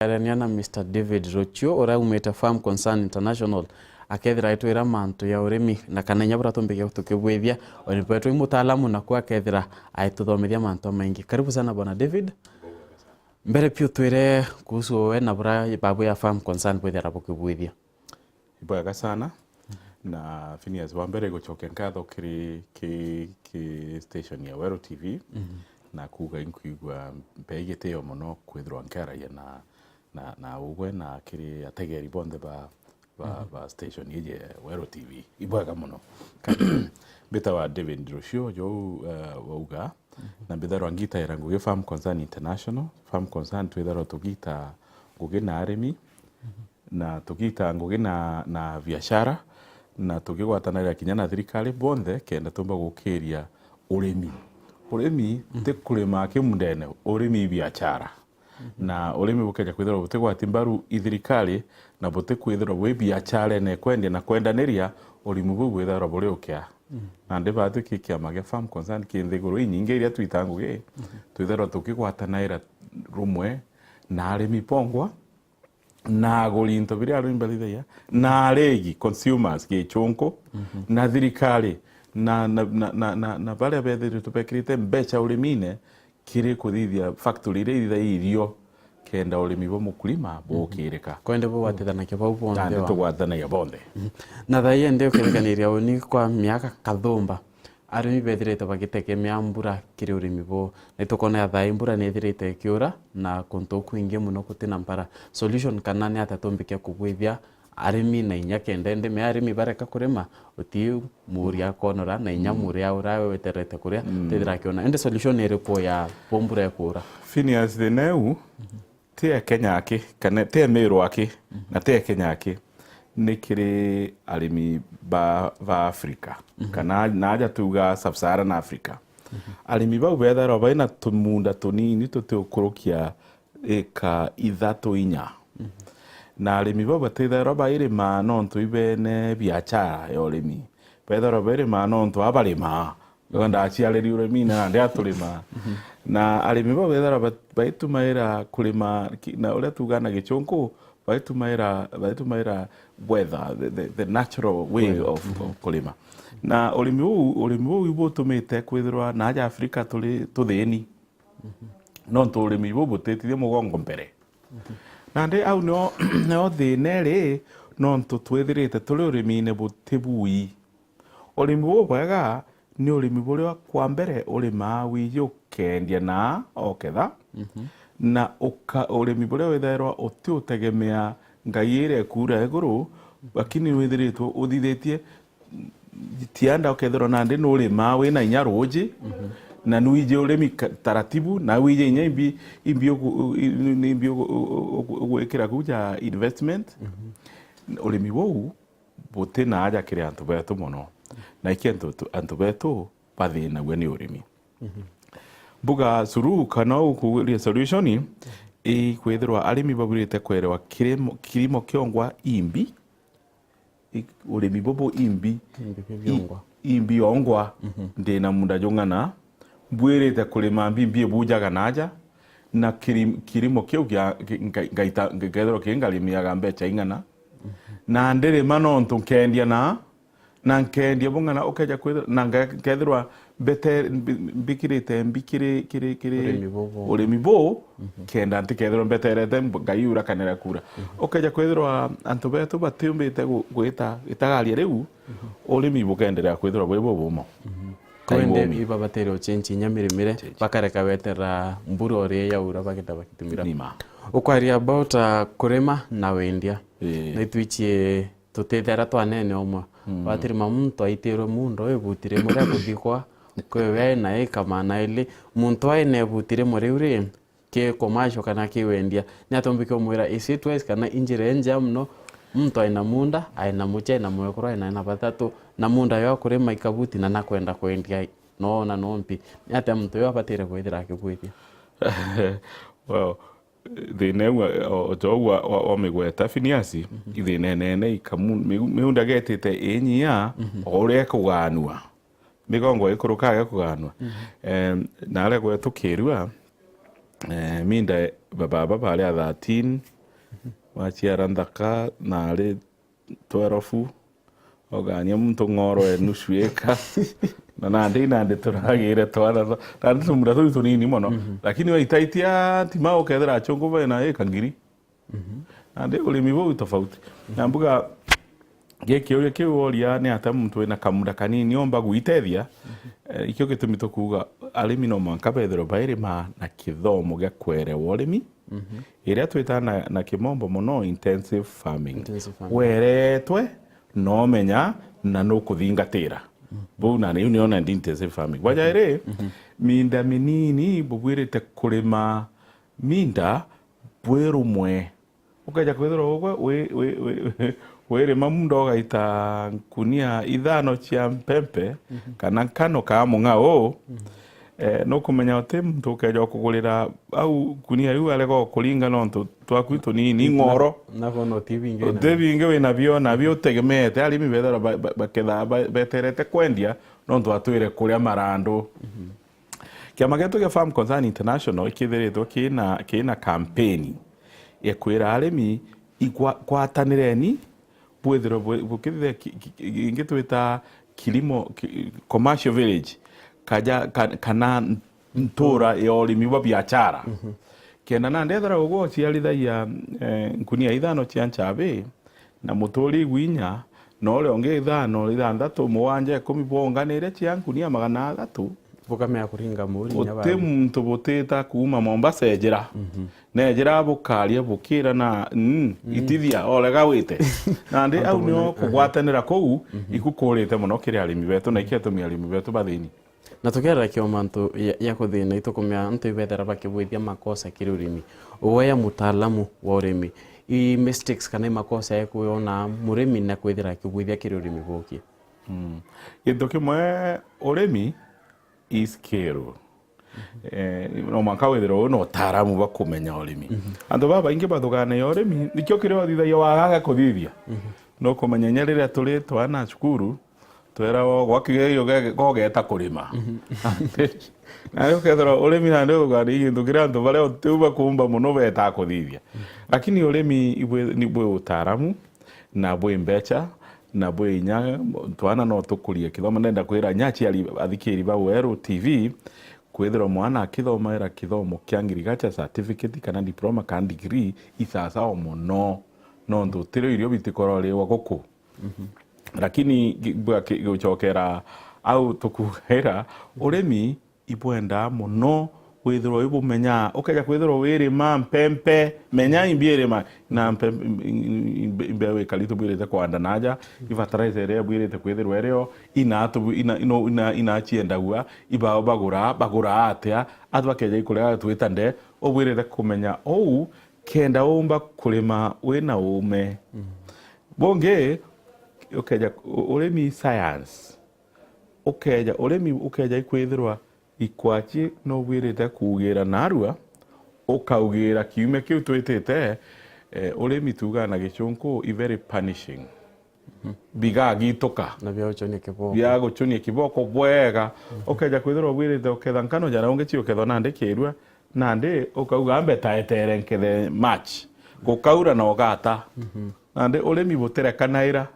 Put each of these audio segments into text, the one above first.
Araniana Mr. David Rochio ora umete Farm Concern International akethira itwira mantu ya urimi na kanenya bura tumbige tukibwithia onipetwe mutaalamu na kwa akethira aituthomithia mantu maingi. Karibu sana bwana David. Mbere pio twire kuhusu we na bura babu ya Farm Concern bwithira bukibwithia. Ibwega sana na Phineas wa mbere gucokia ngatho ki station ya Wero TV na kuga inkuigwa mpeigiteo muno kwithirwa nkaragia na ugwe na kiri ategeri bonde ba station ye Wero TV ibwega muno beta wa David Rochio jo wauga na bidharwa ngita irangu ye Farm Concern International Farm Concern twithirwa tugita ngugi na arimi na tugita ngugi na biashara na tugigwatanira kinya na thirikari bonde kenda tumba gukiria urimi te kurima kimundene urimi biashara na urimi bukeja kwithirwa butegwati mbaru ithirikari na bute kwithirwa we biashara ne kwendia na kwendaniria urimi bu gwithirwa buri ukia na ndeba tukikia mage Farm Concern kinthiguru inyinge iria twitanguge twithirwa tukigwatanira rumwe na arimi pongwa na aguri into biria arimi balithia na aregi consumers gichunko na thirikari na bale bethe tupekirite mbecha urimine kiri kuthithia factory ire irio kenda urimi bo mukulima bukirika kwende bo watithana ke bau bonde na tugwathana ya bonde na thai ende ukirikaniria uni kwa miaka kathumba arimi bethirite bagitekemea mbura kiri urimi bo nitukona thai mbura nithirite kiura na kuntu kuingi muno kutina mpara solution kana ni atatumbike kubwithia arimi na inya kendende me arimi bareka kurima uti muria konora na inya muria urawe weterete kuria tethira kiona ende solution ere ko ya bombura ya kura Phineas the neu te Kenya ake kana te Meru ake na te Kenya ake nikiri arimi ba Afrika kana naja tuga Sub-Saharan Africa arimi ba ubethara baina tumunda tunini tutukurukia eka ithatu inya na arimi ba batethera bairima nontu ibene biachara ya urimi bethera bairima nontu abarima gonda aciareri urimi na ndia turima na arimi ba bethera baitumaira kurima na uria tugana gichunku baitumaira weather the natural way of kurima na urimi huu ibutumite kwithirwa na aja Afrika tuli tuthini nontu urimi huu butitithie mugongo mbere na ndi au no thineri nontu twithirite tuli urimine butibui urimi huu bwega ni urimi buria kwa mbere urima wiyo kendia na oketha na urimi buria witherwa utiutegemea ngai ire kura iguru lakini withiritwo uthithitie tianda okethero na ndi nurima wina inya ruji na nuije urimi taratibu na wije inya imbi gwikira kuja investment urimi wou butina aja kiri antu betu muno na ikentu antu betu bathina gwe ni urimi buga suru kana ukuria solution kwithirwa arimi babirite kwerewa kirimo kiongwa imbi urimi bobo imbi ongwa ndina munda jongana bwirite kurima mbimbi bujaga naja na kirimo kiu ngaita ngethero kingalimiaga mbecha ingana na ndere manontu kendia na nkendia bungana ukeja kwithirwa na ngethirwa bete mbikirite urimi bo kenda ntikethirwa mbeterete ngaiura kanera kura ukeja kwithirwa antu betu batiumbite gwita itagaria riu urimi bukenderea kwithirwa bwe bomo kwende iba batero chenchi nyamirimire bakareka wetera mburu ore ya ura bagita bakitumira ukwari about kurima na wendia nitwichie tutethera twanene omwe watirima muntu aitirwe mundu ebutire muria kuthikwa kwewe na ikamana ile muntu aine butire muri uri ke komasho kana ke wendia ni atombike mwira isitwes kana injire nja mno muntu aina munda aina muche na mwekoro aina batatu na munda yo kurima ikabuti na nakwenda kwendia no na nompi ni ate muntu yo abatire kwithira akibwithia well thine ojowa omigweta Phineas ithine nene ikamu miunda getite inyia ore kuganua migongo ikurukaga kuganua na ale gwetukirwa minda baba bale 13 waciara nthaka narĩ 12 ogania muntu ng'oro nusu eka na nandi turagire twana nandi tumura tu tunini muno lakini waitaitia tima ukethera chongo bena eka ngiri nandi urimi bu tofauti na mbuga giki uri kiworia ni ata muntu ena kamunda kanini omba guitethia ikyo gitumito kuga arimi no manka bethero bairima na kithomo gya kwerewa urimi iria twita na kimombo muno intensive farming weretwe no menya na no kuthingatira bu na ni ona intensive farming wajaire minda minini bubwirite kurima minda bwerumwe ukaja kwethera ogwe we mamundo gaita kunia ithano cia mpempe kana kano ka mung'ao no kumenya ote muntu ukeja kugurira au kunia yu alego kuringa no twaku tunini ng'oro na bono tibinge wina bio na bio tegemete arimi bethera baketha beterete kwendia no twatwire kuria marando kiama getu gya Farm Concern International ikithiritwo kina campaign ya kwira arimi ikwatanireni bwethero bukithire ingitwita kilimo commercial village kana ntura ya urimi wa biashara kena na ndethera ugo ciarithagia nkunia ithano cia nchabe na muturi gwinya no le onge ithano ithanthatu muwanja 10 bonganire cia nkunia 300 bukamea kuringa muri nyaba ote muntu buteta kuma Mombasa ejira nejira bukaria bukira na itithia olega wite nandi au nio kugwatanira kou ikukurite muno kiri arimi betu na ikietu arimi betu bathini na tukerera kio mantu ya kuthina itukumya ntu ibethera bakibwithia makosa kiri urimi uweya mutaalamu wa urimi i mistakes kana makosa ya kuona murimi na kwithira kibwithia kiri urimi boki gintu kimwe urimi is kero no maka wethero no taramu bakumenya urimi andu baba inge bathugane ya urimi nikyo kire wathithagia wagaga kuthithia no kumenya nyarira turi twana cukuru twera gwakigeyo gogeta kurima nayo kethera urimi na ndo gari gintu kire andu bare otuba kumba muno beta kuthithia lakini urimi ni bwe utaramu na bwe mbecha na bwe nya twana no tukuria kithomo ndenda kwira nyachi athikiri ba Weru TV kwethera mwana akithoma era kithomo kya agriculture certificate kana diploma kana degree isasa omuno no ndutire irio bitikoro wa guku lakini guchokera au tukuhera urimi ibwenda muno withiro ibumenya ukaja kwithiro wirima mpempe menya imbirima na mpempe we kalito bwirite kwanda naja ifatarize ere bwirite kwithiro ereo ina chiendagua ibao bagura atia atwakeja ikurea twitande obwirite kumenya ou kenda umba kulima wina ume bonge ukaja urimi science ukaja urimi ukaja kwithirwa ikwachi no bwirite kugira narua ukaugira kiume kiu twitite urimi tuga na gichunku i very punishing biga gitoka na bia guchonie kiboko bwega ukaja kwithirwa bwirite uketha nkano jara ungechi uketha nande kirua nande ukauga mbeta etere nkethe match gukaura na ogata nande urimi buterekanaira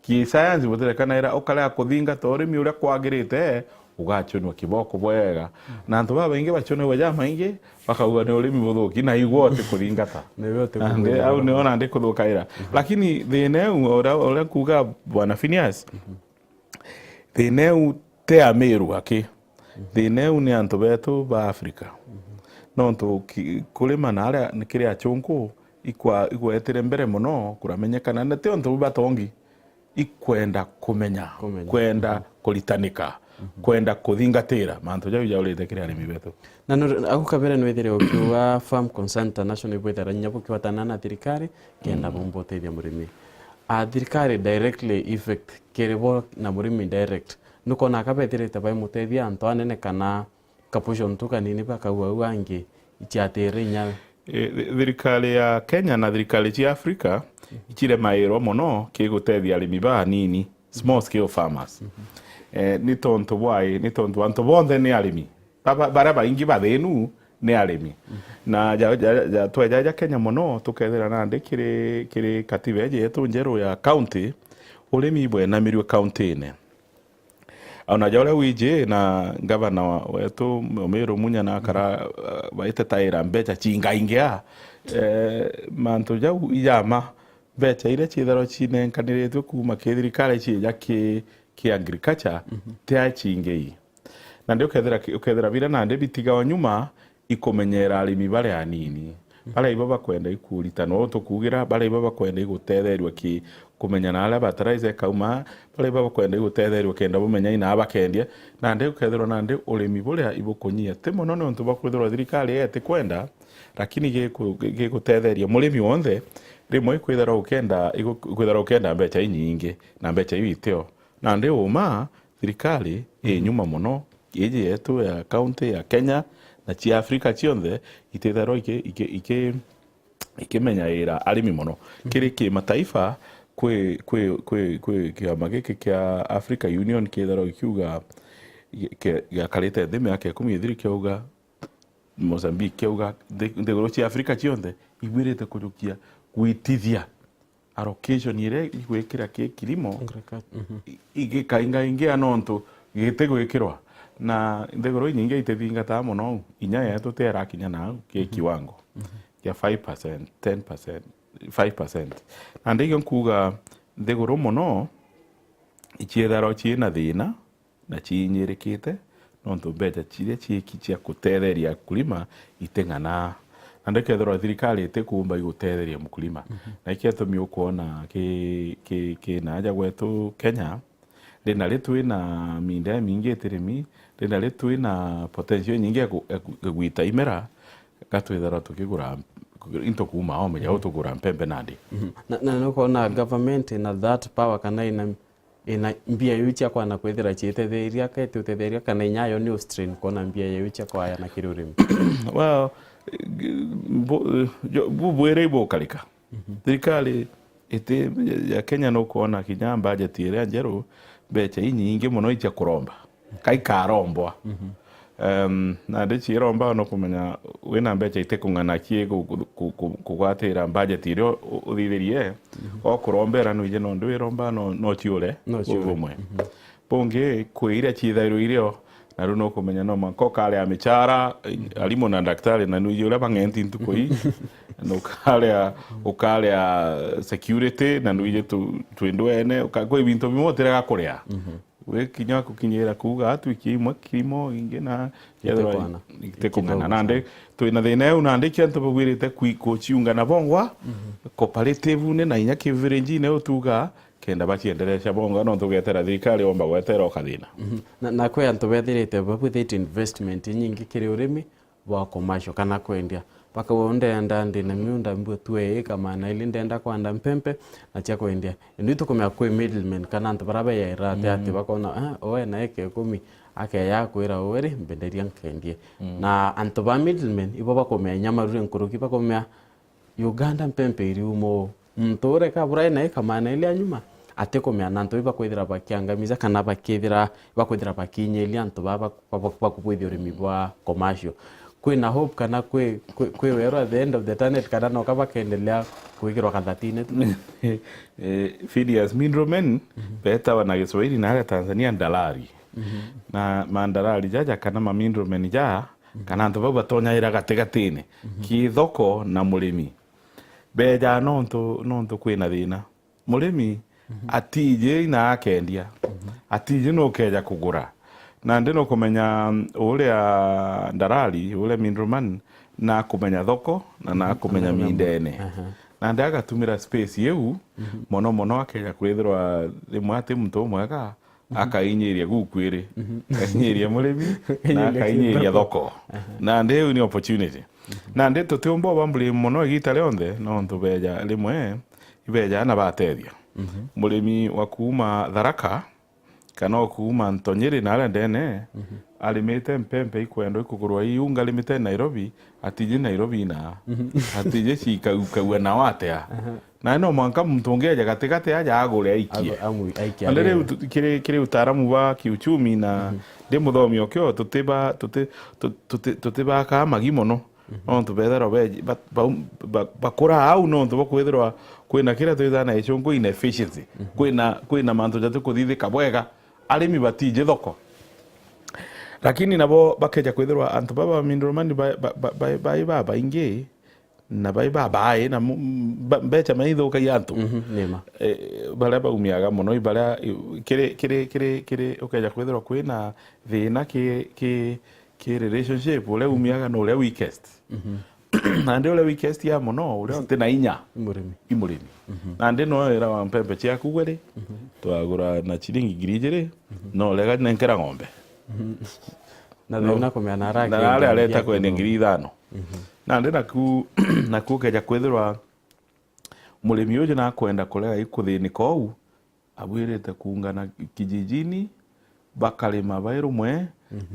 ki science buterekanaira ukala kuthinga torimi uria kwagirite ugachonwa kiboko bwega na antu baba inge bachone waja mainge bakauga ni urimi buthuki na igwo ati kuringata nde au niona ndi kuthukaira lakini thine ora kuga bwana Phineas thine te ameru aki thine ni antu betu ba Africa no ntu kulima na aria nikiri achunku igwetere mbere muno kuramenyekana na te antu batongi ikwenda kumenya kwenda kulitanika kwenda kuthingatira mantu jau jaurite kiri arimi betu na no akukabere no ithire ukiwa Farm Concern International ibwetera nyabu kiwatana na thirikari kenda bombotethia murimi a thirikari directly effect kiribo na murimi direct nuko na kabetirite bai mutethia antu anene kana kapushon tuka nini bakagwa wangi ichiatere nya thirikari ya Kenya na thirikari cia Africa ichire mairo muno kigutethia arimi ba nini small scale farmers ni tonto antu bonthe ni arimi bara baingi bathinu nĩ arĩmi na twejaja Kenya mũno tũkethĩra nandĩ kĩrĩ katiba yetu njerũ ya county ũrĩmi bwenamirio county-inĩ ona jauria wije na gavana wetu Mũmĩrũ Munya kara baite taira mbeca cingaingĩa mantu jau ijama mbeca iria ciitharo cinenkanĩrĩtwe kuma kĩthirikari cija kĩ agriculture tia cingĩ na ndio ukethera vile na ndio bitiga nyuma ikumenyera arimi bare anini bare ibaba kwenda ikurita no tukugira bare ibaba kwenda igutetheriwa ki kumenya na ala batarize kauma bare ibaba kwenda igutetheriwa kenda bumenya ina abakendia na ndio ukethera na ndio urimi bure ibukunyia timo no ntu bakwithira thirikari yete kwenda lakini gigutetheria murimi wonde rimwe kwithira ukenda mbeca nyingi na mbeca itio na ndio uma thirikari nyuma muno iji yetu ya county ya Kenya na cia Afrika cionthe itethero ikimenyaira arimi muno kiri ki mataifa kwi kiama giki kia Africa Union kithero ikiuga ya karite thime yake 10 kiuga Mozambique kiuga ndegoro cia Afrika cionthe igwirite kujukia gwitithia allocation ire igwikira ki kilimo igikainga ingia nontu gite gwikirwa na ndegoro nyingi itethingata muno inya yetu tera kinya na ki kiwango ya 5% 10% 5% na ndio kuga ndegoro muno ichietharo china thina na chinyirikite nontu mbeca chiria chikichia kutetheria kulima iteng'ana na ndio kethoro thirikari itikumba igutetheria mukulima na iketumi ukuona ki naja gwetu Kenya rina ritu na minda mingi itirimi rina ritu na potential nyingi ya gwita imera gatwithara tukigura into kuma o meja utugura mpembe nandi na nukuona government na that power kana ina mbia yucha kwa na kwithira chitetheria kete utetheria kana inyayo new strain kona mbia yucha kwa ya na kirurimi well bwere ibokalika thirikari ite ya Kenya no kuona kinya budget ire njeru becha nyingi muno icha kuromba kai karombwa na ndichi romba no kumenya wina mbeca ite kung'ana kie kugwatira budget ire uthitherie o kurombera no ije no ndwi romba no chiure umwe bonge kwira chithairo irio na runo kumenya no makokale ya michara alimo na daktari na nuje ula bangenti ntukoi no kale ya security na nuje twendwene ukagwa ibintu bimotera gakuria we kinya kukinyira kuga atwiki imwe kirimo inge na yethwa itekungana nande twina thina eu nande kyantu bugwirite kuchiunga na bongwa cooperative ne na inya kivirenji ne utuga kenda bachiendelesha bongo no tugetera thirikari omba gwetera okathina na kwe antu bethirite babuthite investment nyingi kiri urimi wa commercial kana kwendia paka wonde ndandi na miunda mbu tuwe kama na ile ndenda kwanda mpempe na cha kwendia ndio tukomea kwe middleman kana antu baraba ya irate ati bakona owe na eke 10 ake ya kwira oweri mbenderia nkendie na antu ba middleman ibo bakomea nyama rure nkuruki bakomea Uganda mpempe iri umo mtore ka burai na kama na ile nyuma atekomea nanto bakwithira bakiangamiza kana bakithira bakwithira bakinyelia antu baba bakubwithio urimi bwa commercial kwina hope kana kwe wero at the end of the tunnel kana no kaba kendelea kuigirwa kathatine Phidias Mindromen beta wana Kiswahili na Tanzania ndalari na mandalari jaja kana Mindromen ja kana antu baba tonya ira gategatine ki thoko na murimi beja nonto kwina thina murimi atije na akendia atije no keja kugura na ndino kumenya uria ndarari uria Mindroman na kumenya thoko na kumenya mindene na ndaga tumira space yeu mono akeja kwithirwa rimwe ati muntu mwega akainyiria gukwire akainyiria murimi na akainyiria thoko na ndeu ni opportunity na ndeto tumbo bambuli mono igita leonde no ntubeja rimwe ibeja na batethia murimi wa kuma Tharaka kana kuma Ntonyeri na ala ndene alimete mpempe ikwendo ikugurwa iunga limite Nairobi atije Nairobi na atije chika ukawa na watea na no mwanka mtu ongeja katikati aja agure aikie andere kire utaaramu wa kiuchumi na de muthomi okyo tuteba ka magimono on tubethera beji bakura au no ntu bakwethirwa kwina kira twithana icungu inefficiency kwina mantu jatu kuthithika bwega arimi batije thoko lakini nabo bakeja kwithirwa antu baba mindoromani baba ingi na bai na becha maitho kai antu nema bara baumiaga muno bara kire ukeja kwithirwa kwina thina ki relationship ule umiaga no ule weakest na ndio ule weakest ya muno ule tena inya imurimi na ndio no era wa mpembe cia kugwere twagura na chiringi 2,000 no lega nenkera ng'ombe na thina kumya na rake na ale aleta kwene 5,000 na ndio naku keja kwithirwa murimi uyu na kwenda kulega ikuthinika ou abwirite kuungana kijijini bakalima bairumwe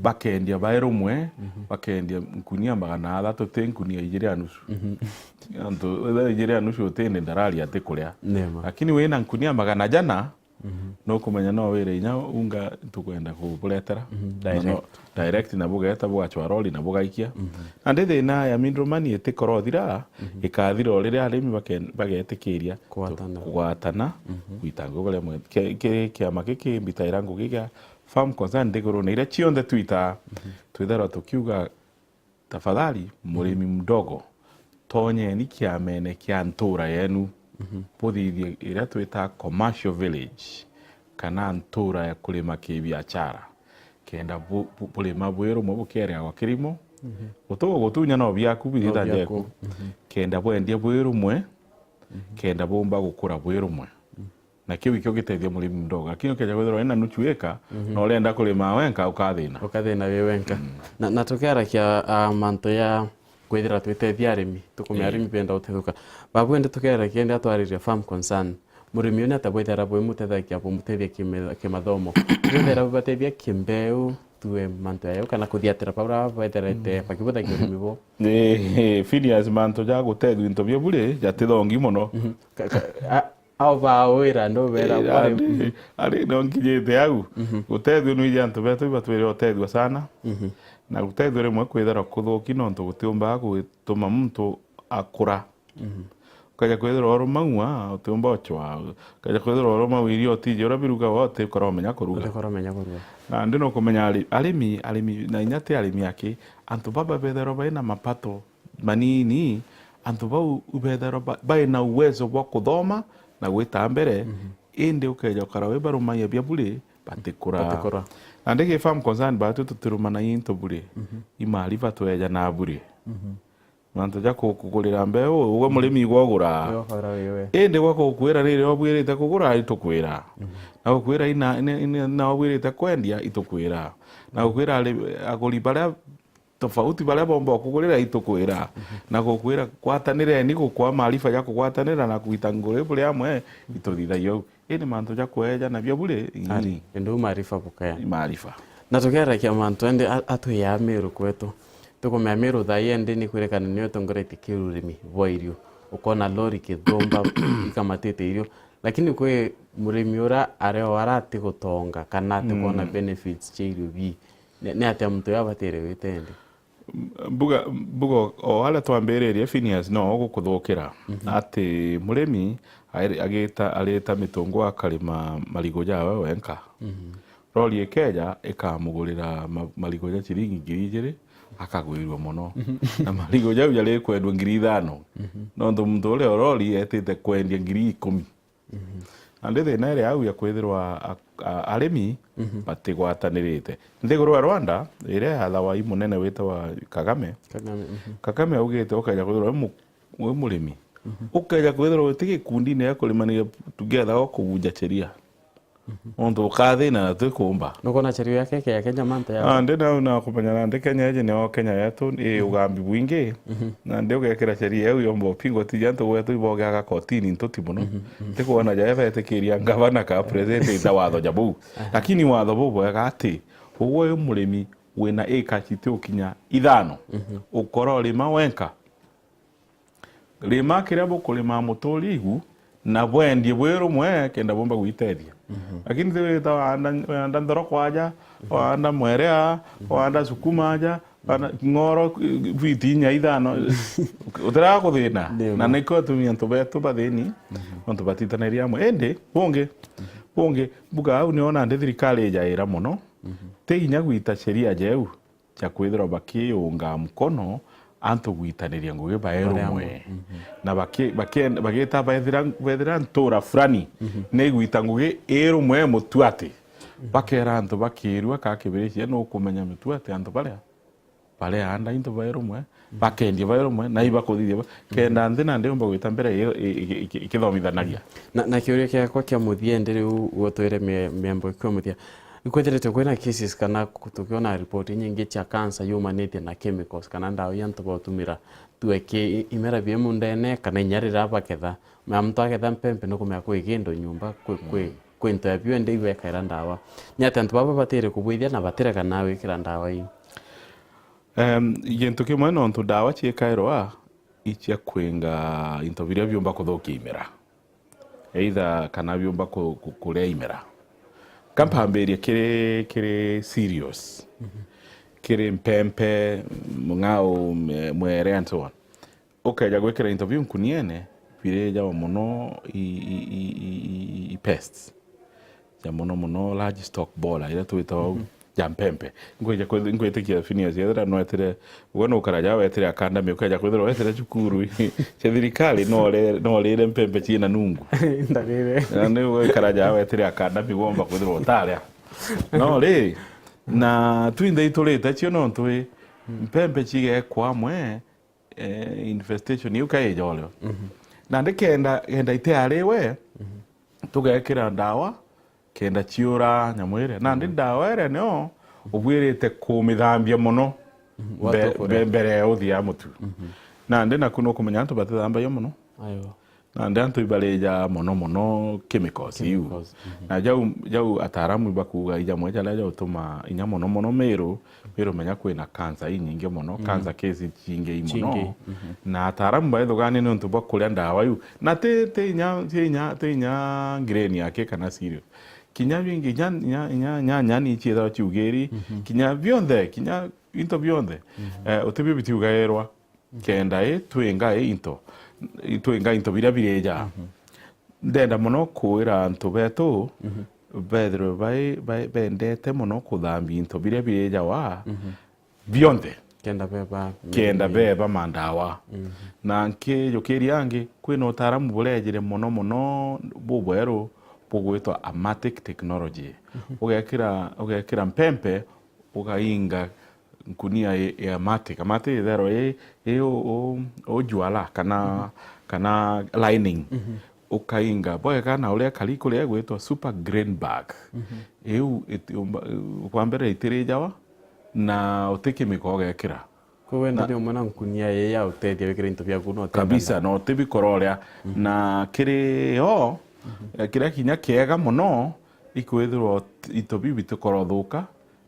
bakendia bairumwe bakendia nkunia 300 te nkunia 2.5 anto 2.5 utende ndarari ate kuria lakini wena nkunia 100 no kumenya no wire inya unga tukwenda kubuletera direct na bugeta bugachwa roli na bugaikia na ndethe na ya mindromani etikorothira ikathira orire arimi bagetikiria kugwatana gwitango gole mwe kia makiki mbitaira ngugiga farm concern ndiguru na ile chionde Twitter twithera tukiuga tafadhali murimi mdogo tonye ni kiamene kia ntura yenu puthithie ira twita commercial village kana ntura ya kulima kibiashara kenda bulima bweru mu bukere wa kirimo utogo gutunya no byaku birita jeku kenda bwendie bweru mwe kenda bomba gukura bweru mwe na kiu ikyo gitethia murimi mdogo lakini ukeja kwethera ina nuchueka no lenda kulima wenka ukathina we wenka na tukerakia manto ya kwithira twitethia arimi tukumya arimi penda utethuka babu ende tukerakia ende atwariria farm concern murimi ona tabwethera bwe mutethakia bwe mutethia kimathomo twithera batethia kimbeu tuwe manto ya kana kuthiatira paura bwetherete pakibutha kirimi bo Phineas manto ja gutethu into bye bure jatithongi muno au baawira ndo vera ari no ngijete au gutethu no ija antu betu batwire utethu sana na gutethu rimwe kwithera kuthuki no ntu gutiumba gutuma muntu akura kaja kwithera oro maua utiumba ochwa kaja kwithera oro mawiri otije ora biruga wote koromenya kuruga na ndino kumenya arimi na inyate arimi yake antu baba bethero baina mapato manini antu bau ubethero baina uwezo wa kuthoma na gwita mbere inde ukeja karawe barumanya bya bure batikura na ndege farm concern batu tuturumana into bure imali batweja na bure manto ja kugurira mbeo ugo murimi gwogura inde gwa kukwira rire obwirite kugura itukwira na kukwira ina na obwirite kwendia itukwira na kukwira aguri bara tofauti bale bomba kugurira itukwira na kukwira kwatanire ni gukwa maarifa ya kugwatanira na kuitangure bule amwe ituthitha yo ine manto ja kweja na bya bule ali ndo maarifa bukaya maarifa na tukera kia manto ende atu ya meru kwetu tukumya meru thayende ni kwirekana ni otongoreti kirurimi boirio ukona lori kithomba ikamatete irio lakini kwe murimi ura areo arati gutonga kana ati kona benefits chirio bi ne ati mtu yabatere witende bugo o ala twambereria Phineas no gukuthukira ati murimi agita mitungu akalima marigo jawe wenka roli ekeja ikamugurira marigo ja chiringi 2,000 akagwirirwa muno na marigo jau yale kwendwa 5,000 no ndo mtu ule roli etete kwendia 10,000 andethe na ile au ya kwithirwa arimi batigwatanirite nthiguru ya Rwanda ile hathawa imunene witwa Kagame augite ukaja kwithirwa we murimi ukaja kwithirwa witigi kundi ne yakulimania together kubuja sheria ondo ukathina tukumba nukona cherio yake ya Kenya manta ya ndena na kumenya na ndeke Kenya je ne Kenya yetu ugambi bwingi na ndio gekera sheria yo yombo pingo tijanto wetu iboga kotini ntuti muno tikuona jaeva etekiria gavana ka president ita watho jabu lakini watho bobo agati uwe murimi wena eka chiti ukinya 5 ukoro lima wenka lima kirabo kulima mutoligu na bwendi bweru mwe kenda bomba gwitethia lakini thiwe ta wanda ndoro kwaja wanda mwerea wanda sukuma aja ngoro vitinya ithano utara kuthina na niko tumia ntobetu bathini onto batitanaria amwe ende bonge buga au niona ndi thirikari jaira muno teginya gwita sheria jeu cha kwithira bakiunga mkono anto gwitaniria ngugi baerumwe na bagita baithira ntura fulani ne gwita ngugi erumwe mutuate bakera anto bakirwa kakibirishia no kumenya mutuate anto pale anda into baerumwe bakendia baerumwe na iba kuthithia kenda nthina ndi umba gwita mbere ikithomithanagia na kiuria kiakwa kia muthiende riu gutwire miambo kwa muthia ikwetherete kwina cases kana tukiona report nyingi cia cancer yumanite na chemicals kana ndawa ya ntu botumira tueke imera bie mundene kana inyarira baketha mamto aketha mpempe no kumya kwigindo nyumba kwinto ya bie ndi iweka ndawa nyata ntu baba batere kubwithia na batera kana wikira ndawa hii gintu kimwe no ntu ndawa ciekairwa icia kwinga into biria biumba kuthukia imera either kana biumba kuria imera kampamberia kiri serious kiri mpempe ngao mwere and so on ukaja gwekera interview nkuniene bireja muno i pests ya muno large stock bola ila tuita ya mpempe ngwete kia finia zedra no etere wono ukaraja wetere akanda me ukaja kwethera wetere chukuru cha thirikari no le mpempe china nungu ndagire na ne ukaraja wetere akanda me gomba kwethera otaria no le na twinde itoleta chio no twe mpempe chige kwa mwe infestation yuka ejole na ndekenda ite arewe tugekira ndawa kenda chiura nyamwire na ndi ndawa ere no ubwirite kumithambia muno mbere uthia mutu na ndi nakuno kumenya antu batithamba yo muno ayo na ndi antu ibareja muno chemicals iu na jau ataramu bakuga ija mweja la jau tuma inya muno mero menya kwina cancer inyinge muno cancer case chinge muno na ataramu baitho gani no ntu bakuria ndawa iu na te inya grain yake kana serious kinya vingi nya ni chietha chiugeri kinya bionthe kinya into bionthe otebi bitiugaerwa kenda twenga into biria bireja ndenda muno kuira antu betu bethro bendete muno kuthambia into biria bireja wa bionthe kenda beba mandawa na nke yokeri yange kwina utaramu burejire muno bubwero bugwitwa amatic technology ugekira mpempe ugainga nkunia ya amatic thero o juala kana lining ukainga boya kana ulia kaliko lia gwitwa super grain bag kwambere itirejawa na utike mikogekira Kwa ndio mwana nkunia ya utethia wikira into bya kuno kabisa no tibikororia na kiri kira kinya kiega muno ikwithirwo itobi bitikorothuka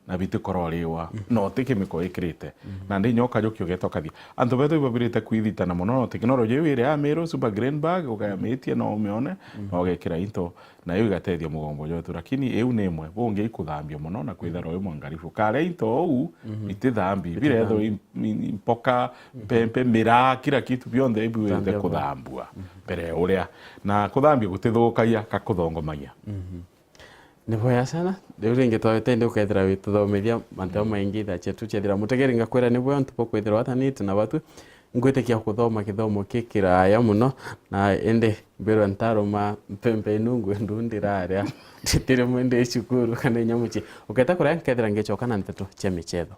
na bitikororiwa no tikimiko ikirite na ndi nyoka jokyo getokathi antu beto ibabirite kwithitana muno teknology ire ya mero super grain bag ukayamitie no umione no gekira into na yo igatethia mugombo jotu lakini eu nemwe bonge ikuthambia muno na kwithara yo mwangarifu kare into ou itithambi biretho impoka pempe mira kila kitu bionde ibuwete kuthambua mbere uria na kuthambia gutithukagia kakuthongomagia Niboya sana rĩu rĩngĩ twagĩtende ũkethĩra wĩtũthomithia mateo maingĩ tha chetu chethĩra mũtegeri ngakwĩra nĩboya ntupo kwĩthĩra watanĩte na batu ngwĩtĩkia gũthoma gĩthomo kĩkĩraya mũno na ende mbĩrwa ntarũma mpempe nungu ndundirarĩa tĩrĩ mwende cukuru kana nyamuchi uketa kũrĩa nkethĩra ngĩcoka na nteto cia mĩchetho